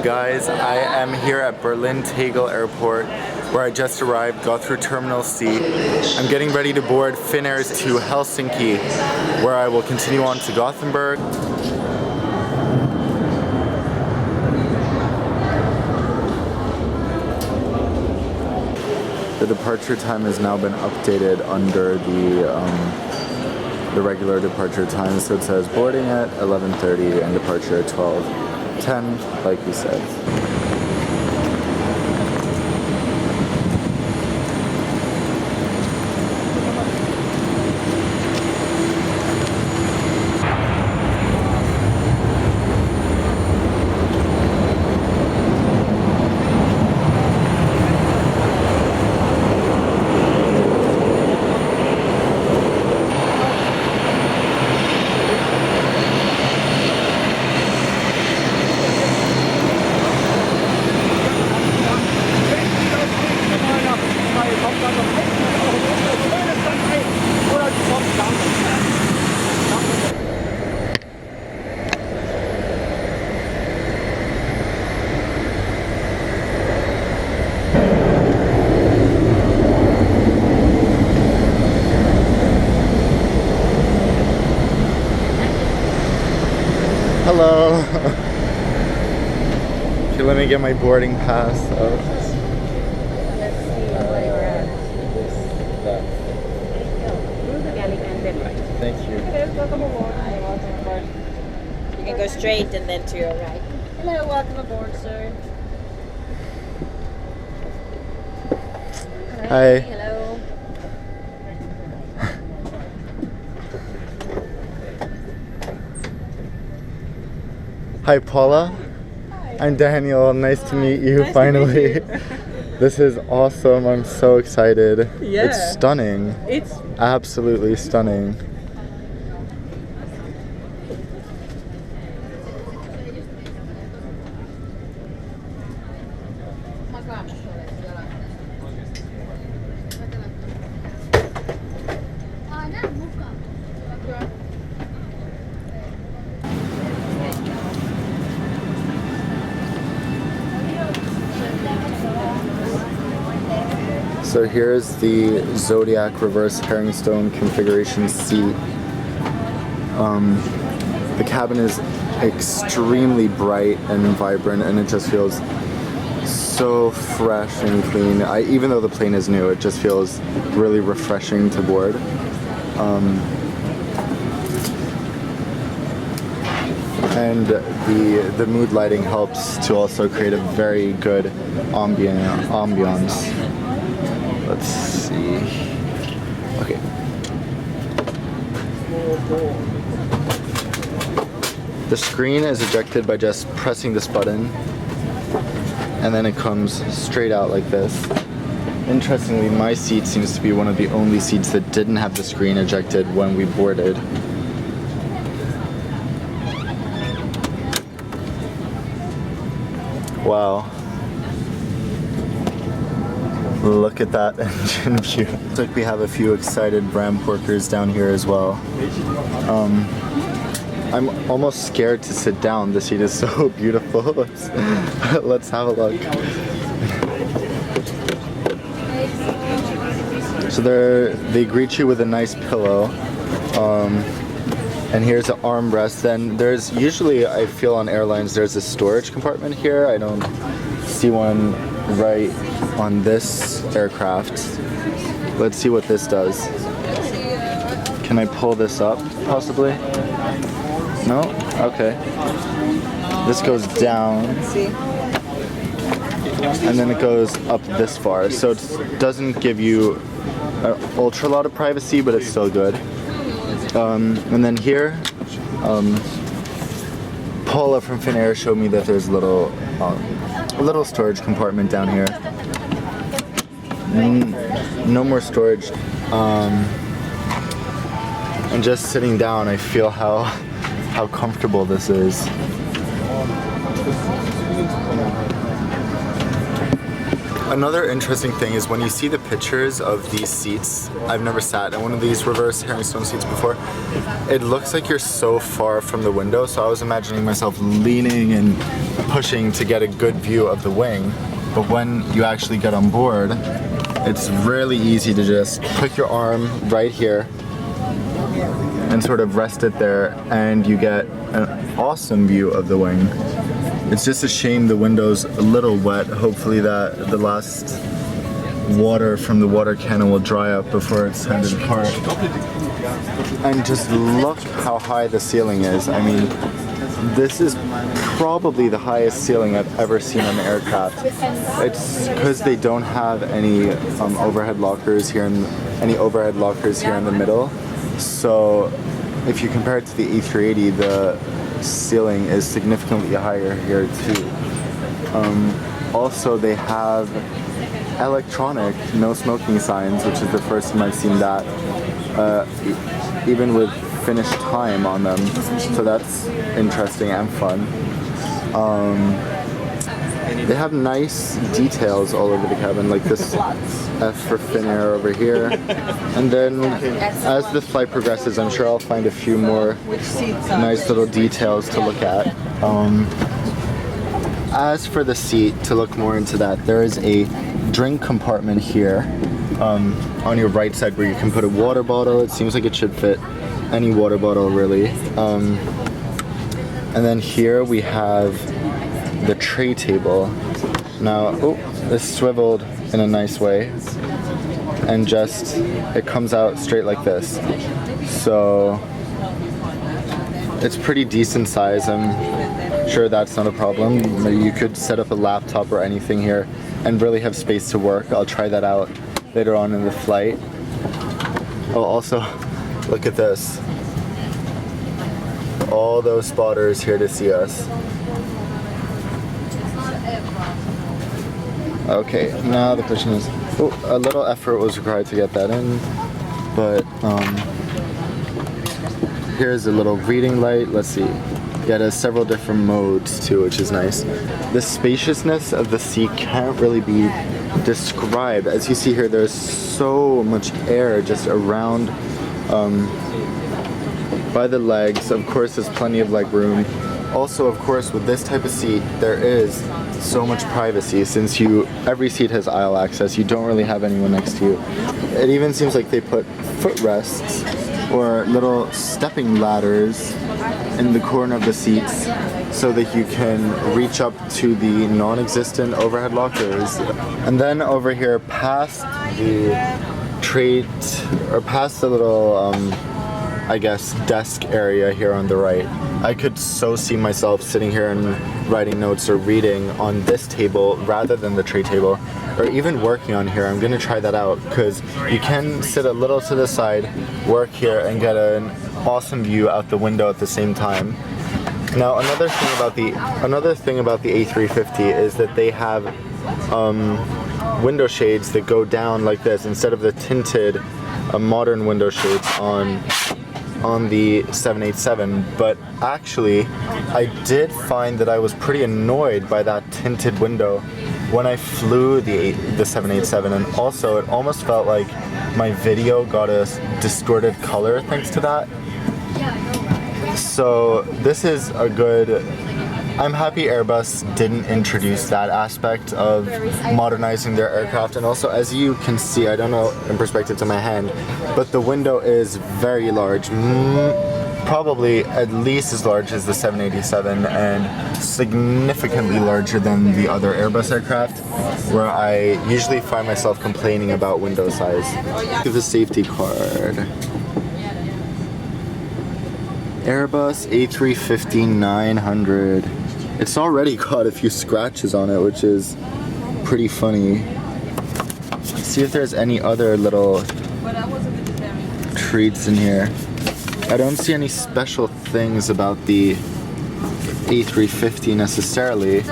guys, I am here at Berlin Tegel Airport where I just arrived, got through Terminal C. I'm getting ready to board Finnair to Helsinki where I will continue on to Gothenburg. The departure time has now been updated under the regular departure time, so it says boarding at 11:30 and departure at 12:10, like we said. Hello. Okay, let me get my boarding pass. Let's see where you're at. Through the galley and then right. Thank you. Welcome aboard. Welcome aboard. You can go straight and then to your right. Hello, welcome aboard, sir. Hi. Hello. Hi Paula. Hi. I'm Daniel. Nice to meet you finally. This is awesome. I'm so excited. Yeah. It's stunning. It's Absolutely stunning. So here's the Zodiac reverse herringbone configuration seat. The cabin is extremely bright and vibrant, and it just feels so fresh and clean. Even though the plane is new, it just feels really refreshing to board. And the mood lighting helps to also create a very good ambiance. Let's see. Okay. The screen is ejected by just pressing this button, and then it comes straight out like this. Interestingly, my seat seems to be one of the only seats that didn't have the screen ejected when we boarded. Wow. Look at that engine view. Looks like we have a few excited Bram workers down here as well. I'm almost scared to sit down. The seat is so beautiful. Let's have a look. So they greet you with a nice pillow. And here's an armrest. Then there's usually, I feel on airlines, there's a storage compartment here. I don't see one right on this aircraft. Let's see what this does. Can I pull this up, possibly? No? Okay. This goes down. And then it goes up this far. So it doesn't give you an ultra lot of privacy, but it's still good. And then here, Paula from Finnair showed me that there's a little storage compartment down here. No more storage. And just sitting down, I feel how comfortable this is. Another interesting thing is when you see the pictures of these seats, I've never sat in one of these reverse herringbone seats before, it looks like you're so far from the window, so I was imagining myself leaning and pushing to get a good view of the wing, but when you actually get on board, it's really easy to just put your arm right here and sort of rest it there, and you get an awesome view of the wing. It's just a shame the window's a little wet. Hopefully that the last water from the water cannon will dry up before it's time to depart. And just look how high the ceiling is. I mean, this is probably the highest ceiling I've ever seen on an aircraft. It's because they don't have any overhead lockers here in the middle. So if you compare it to the A380, the ceiling is significantly higher here too. Also, they have electronic no smoking signs, which is the first time I've seen that, even with finished time on them. So that's interesting and fun. They have nice details all over the cabin, like this F for Finnair over here. And then as the flight progresses, I'm sure I'll find a few more nice little details to look at. As for the seat, to look more into that, there is a drink compartment here on your right side where you can put a water bottle. It seems like it should fit any water bottle really. And then here we have the tray table. Now, it's swiveled in a nice way, and just it comes out straight like this. So it's pretty decent size. I'm sure that's not a problem. You could set up a laptop or anything here and really have space to work. I'll try that out later on in the flight. Oh, also, look at this. All those spotters here to see us. Okay, now the question is, a little effort was required to get that in, but here's a little reading light. Let's see. Yeah, it has several different modes too, which is nice. The spaciousness of the seat can't really be described. As you see here, there's so much air just around by the legs. Of course, there's plenty of leg room. Also, of course, with this type of seat, there is so much privacy since every seat has aisle access. You don't really have anyone next to you. It even seems like they put footrests or little stepping ladders in the corner of the seats so that you can reach up to the non-existent overhead lockers. And then over here, past the past the little I guess desk area here on the right, I could so see myself sitting here and writing notes or reading on this table rather than the tray table, or even working on here. I'm going to try that out because you can sit a little to the side, work here, and get an awesome view out the window at the same time. Now, another thing about the A350 is that they have window shades that go down like this instead of the tinted modern window shades on the 787, but actually I did find that I was pretty annoyed by that tinted window when I flew the 787, and also it almost felt like my video got a distorted color thanks to that. So this is a good, I'm happy Airbus didn't introduce that aspect of modernizing their aircraft. And also, as you can see, I don't know in perspective to my hand, but the window is very large, probably at least as large as the 787 and significantly larger than the other Airbus aircraft, where I usually find myself complaining about window size. Look at the safety card. Airbus A350-900. It's already got a few scratches on it, which is pretty funny. Let's see if there's any other little treats in here. I don't see any special things about the A350 necessarily.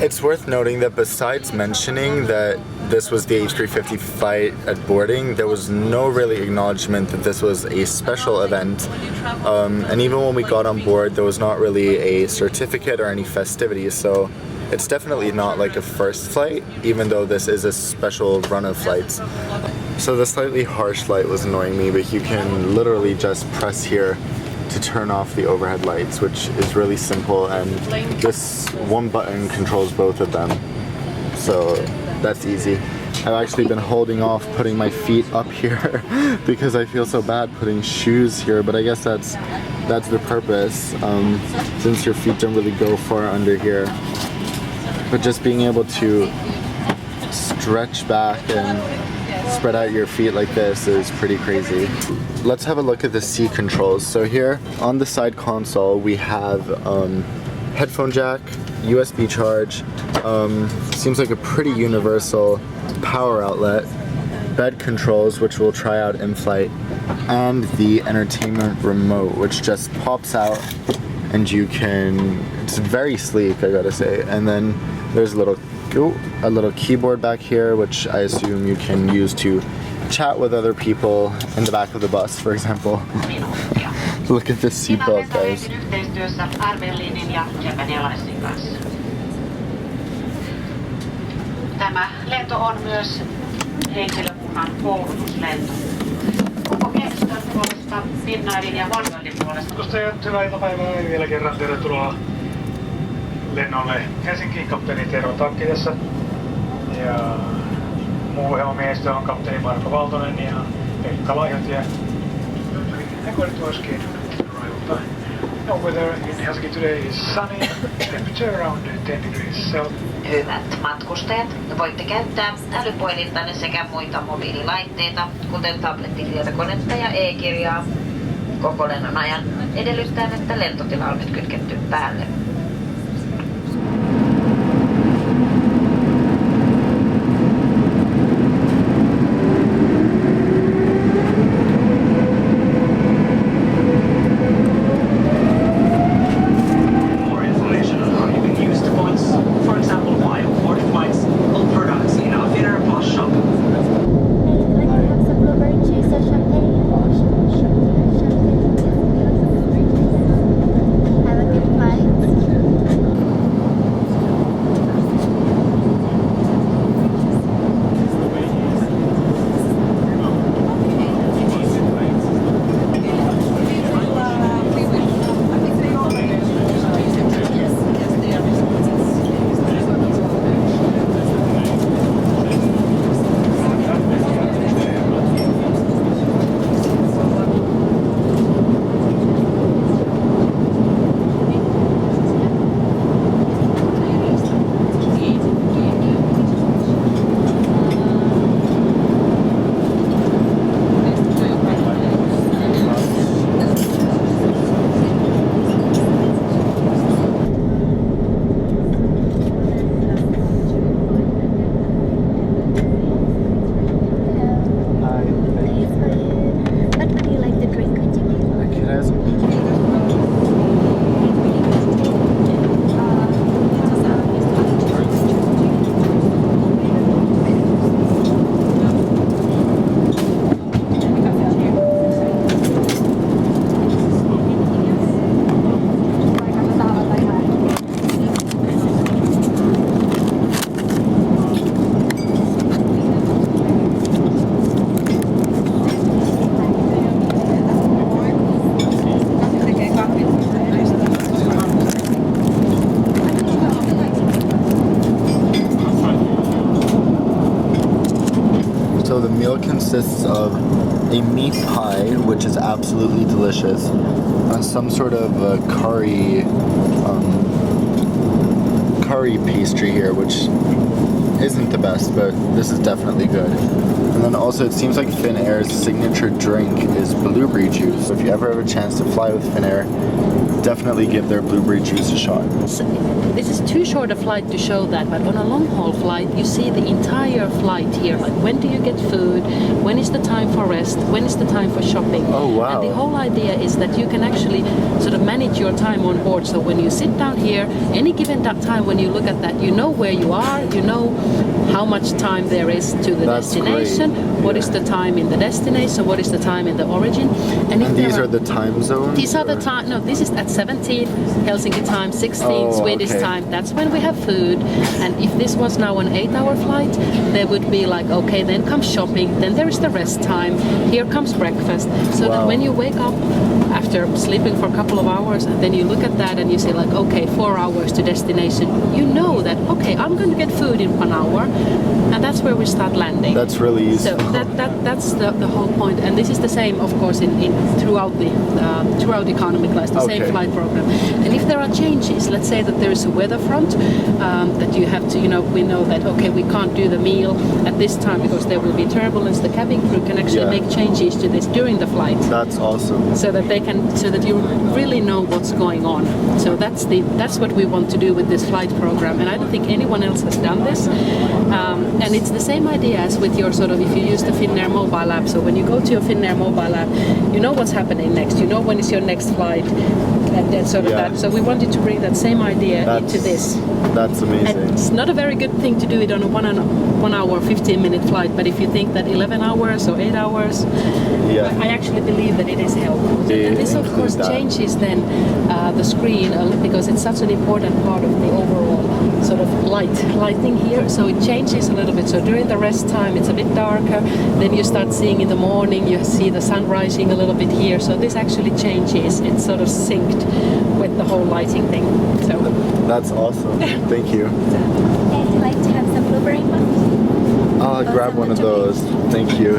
It's worth noting that besides mentioning that this was the A350 flight at boarding, there was no really acknowledgement that this was a special event. And even when we got on board, there was not really a certificate or any festivities. So It's definitely not like a first flight, even though this is a special run of flights. So the slightly harsh light was annoying me, but you can literally just press here to turn off the overhead lights, which is really simple, and this one button controls both of them. So that's easy. I've actually been holding off putting my feet up here because I feel so bad putting shoes here, but I guess that's the purpose, since your feet don't really go far under here. But just being able to stretch back and spread out your feet like this is pretty crazy. Let's have a look at the seat controls. So here on the side console we have headphone jack, USB charge, seems like a pretty universal power outlet, bed controls, which we'll try out in flight, and the entertainment remote, which just pops out and you can, it's very sleek, I gotta say. And then there's a little keyboard back here, which I assume you can use to chat with other people in the back of the bus, for example. Look at this seatbelt, guys. Tämä lento on myös henkilökunnan koulutuslento. Koko keskustön puolesta, Finnairin ja OH-LWAin puolesta. Matkustajat, hyvää iltapäivää ja vielä kerran tervetuloa lennolle Helsinkiin. Kapteeni Tero Takki tässä. Ja muu hevomiehistö on kapteeni Marko Valtonen ja Pekka Laihotie. According to our schedule, arrival time. No weather in Helsinki today is sunny, temperature around 10 degrees Celsius. Hyvät matkustajat, voitte käyttää älypuhelintanne sekä muita mobiililaitteita, kuten tablettitietokonetta ja e-kirjaa, koko lennon ajan edellyttäen, että lentotila on nyt kytketty päälle. So the meal consists of a meat pie, which is absolutely delicious, and some sort of curry pastry here, which isn't the best, but this is definitely good. And then also it seems like Finnair's signature drink is blueberry juice. So if you ever have a chance to fly with Finnair, definitely give their blueberry juice a shot. This is too short a flight to show that, but on a long haul flight you see the entire flight here, like when do you get food, when is the time for rest, when is the time for shopping. Oh wow. And the whole idea is that you can actually sort of manage your time on board, so when you sit down here, any given that time when you look at that, you know where you are, you know how much time there is to the That's destination, great. what Yeah. is the time in the destination, what is the time in the origin. And if And there these are the time zones? these are the or- time. No, this is at 17 Helsinki time, 16 Oh, Swedish okay. time. That's when we have food. And if this was now an 8-hour flight, there would be like, okay, then comes shopping, then there is the rest time, here comes breakfast. So that Wow. when you wake up after sleeping for a couple of hours and then you look at that and you say like, okay, 4 hours to destination, you know that, okay, I'm going to get food in 1 hour. And that's where we start landing. That's really So useful. that's the whole point, and this is the same, of course, in throughout economy class, the same Okay. flight program. And if there are changes, let's say that there is a weather front that you have to, we know that okay, we can't do the meal at this time because there will be turbulence. The cabin crew can actually Yeah. make changes to this during the flight, That's awesome. so that you really know what's going on. So that's what we want to do with this flight program, and I don't think anyone else has done this. And it's the same idea as with your sort of, if you use the Finnair mobile app. So when you go to your Finnair mobile app, you know what's happening next. You know when is your next flight, and sort of Yeah. that. So we wanted to bring that same idea into this. That's amazing. And it's not a very good thing to do it on a 1 hour, 15-minute flight. But if you think that 11 hours or 8 hours, Yeah. I actually believe that it is helpful. They And this, of include course, that. changes then the screen because it's such an important part of the overall sort of lighting here. So it changes a little bit. So during the rest time, it's a bit darker. Then you start seeing in the morning, you see the sun rising a little bit here. So this actually changes. It's sort of synced with the whole lighting thing. So That's awesome. Thank you. Would you like to have some blueberry muffins? I'll grab one of those. Thank you.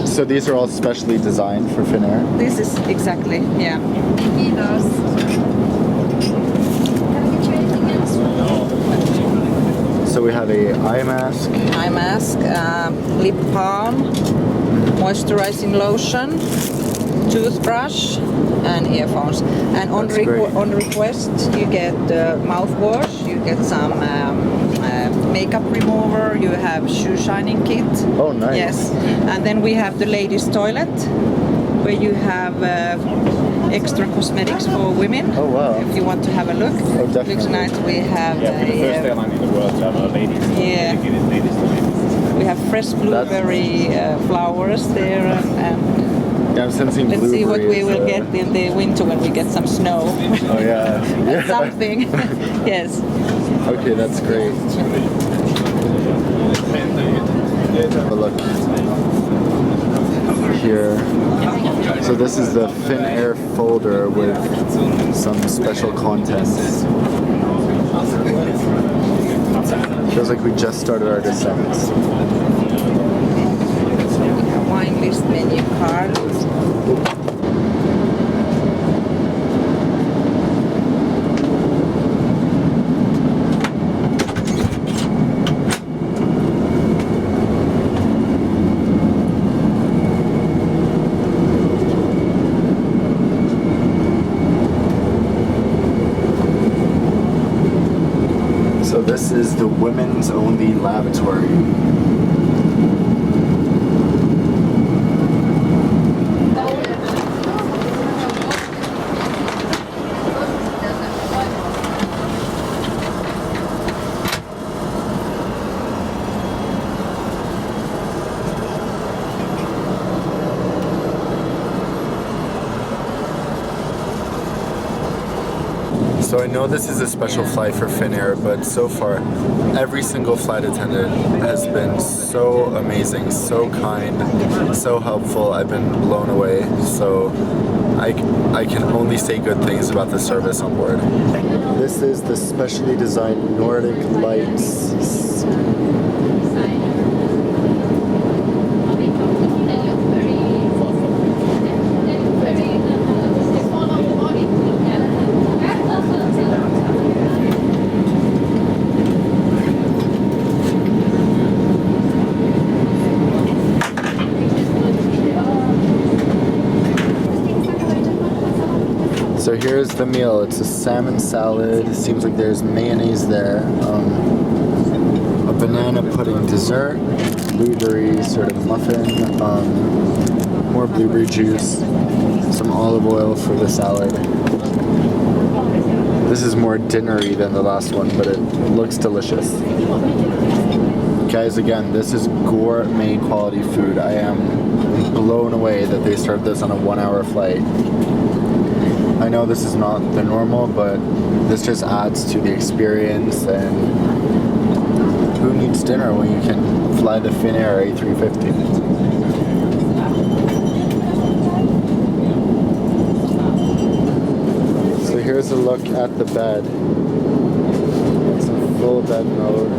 So these are all specially designed for Finnair. This is exactly, yeah. So we have a eye mask. Eye mask, lip balm, moisturizing lotion, toothbrush, and earphones. And on, That's great. on request, you get mouthwash, you get some makeup remover, you have shoe shining kit. Oh, nice. Yes, and then we have the ladies' toilet, where you have extra cosmetics for women. Oh, wow. If you want to have a look, definitely. looks nice. We have Yeah, we're the first airline in the world to have a ladies. Yeah. dedicated ladies toilet. we have fresh blueberry flowers there, and Yeah, I'm sensing let's see what we blueberries, will get in the winter when we get some snow. Oh yeah. Yeah. Something. Yes. Okay, that's great. Have a look here. So this is the Finnair folder with some special contents. Feels like we just started our descent. Wine list menu card. So this is the women's only lavatory. So I know this is a special flight for Finnair, but so far, every single flight attendant has been so amazing, so kind, so helpful. I've been blown away. So I can only say good things about the service on board. This is the specially designed Nordic Lights. So here's the meal. It's a salmon salad. It seems like there's mayonnaise there. A banana pudding dessert, blueberry sort of muffin, more blueberry juice, some olive oil for the salad. This is more dinnery than the last one, but it looks delicious. Guys, again, this is gourmet quality food. I am blown away that they serve this on a 1-hour flight. I know this is not the normal, but this just adds to the experience, and who needs dinner when you can fly the Finnair A350? So here's a look at the bed. It's in full bed mode.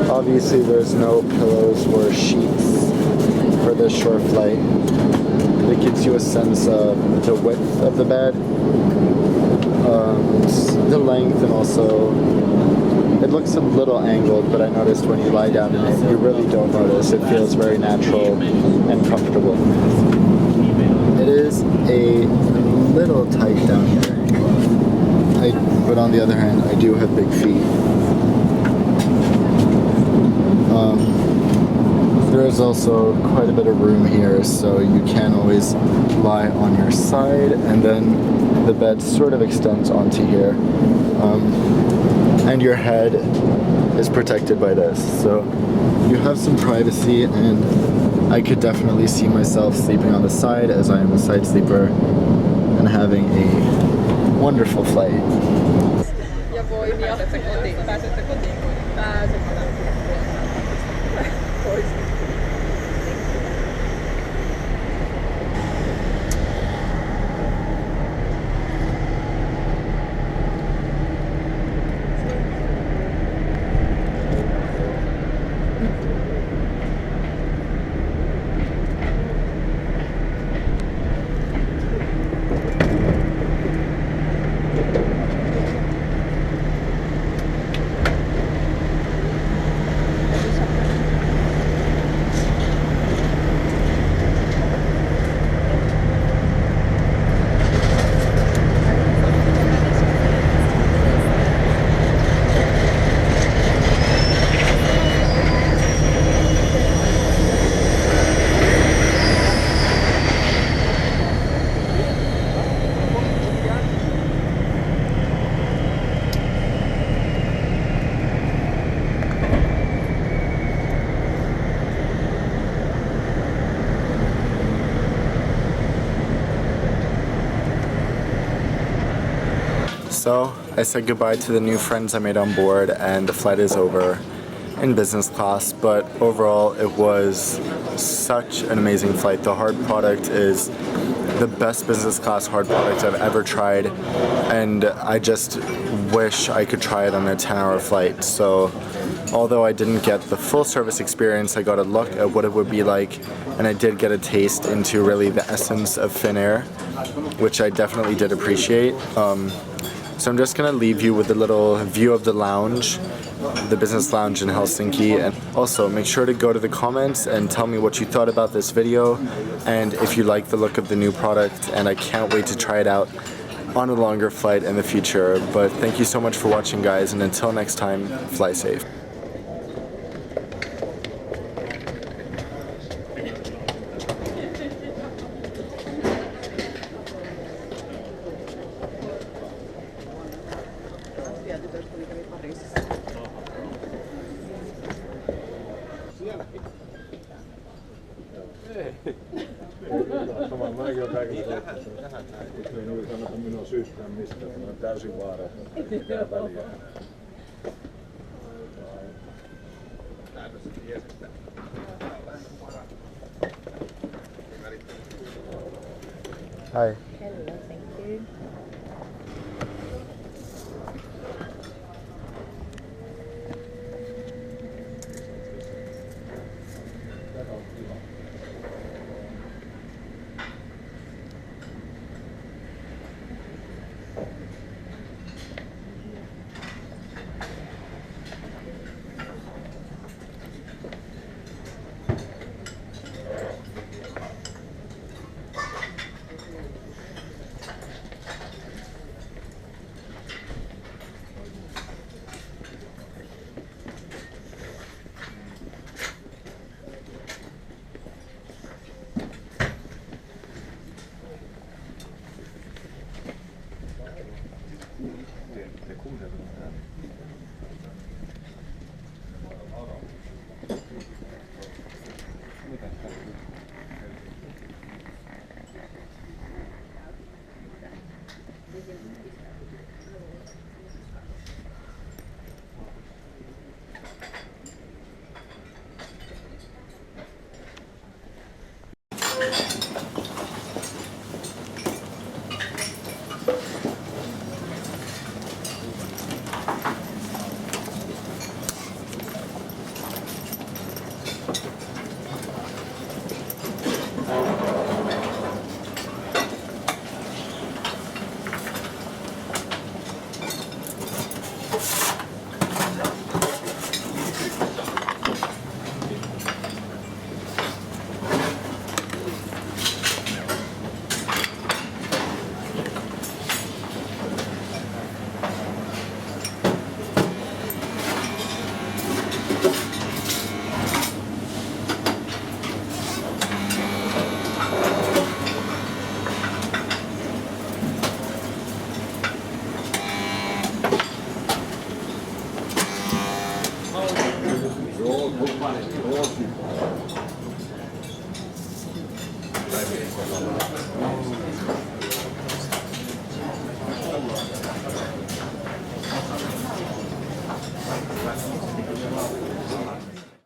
Obviously there's no pillows or sheets for this short flight. It gives you a sense of the width of the bed, the length, and also it looks a little angled, but I noticed when you lie down in it, you really don't notice. It feels very natural and comfortable. It is a little tight down here, but on the other hand, I do have big feet. There is also quite a bit of room here, so you can always lie on your side, and then the bed sort of extends onto here. And your head is protected by this, so you have some privacy, and I could definitely see myself sleeping on the side, as I am a side sleeper, and having a wonderful flight. So I said goodbye to the new friends I made on board, and the flight is over in business class, but overall it was such an amazing flight. The hard product is the best business class hard product I've ever tried, and I just wish I could try it on a 10-hour flight. So although I didn't get the full service experience, I got a look at what it would be like, and I did get a taste into really the essence of Finnair, which I definitely did appreciate. So I'm just gonna leave you with a little view of the lounge, the business lounge in Helsinki, and also make sure to go to the comments and tell me what you thought about this video, and if you like the look of the new product, and I can't wait to try it out on a longer flight in the future. But thank you so much for watching, guys, and until next time, fly safe. Samaan mäkin on kaikille tähän näin. Ei nuori kannata minua syyttää mistään, se on täysin vaarassa. Mitään väliä. Hi. Hello, thank you.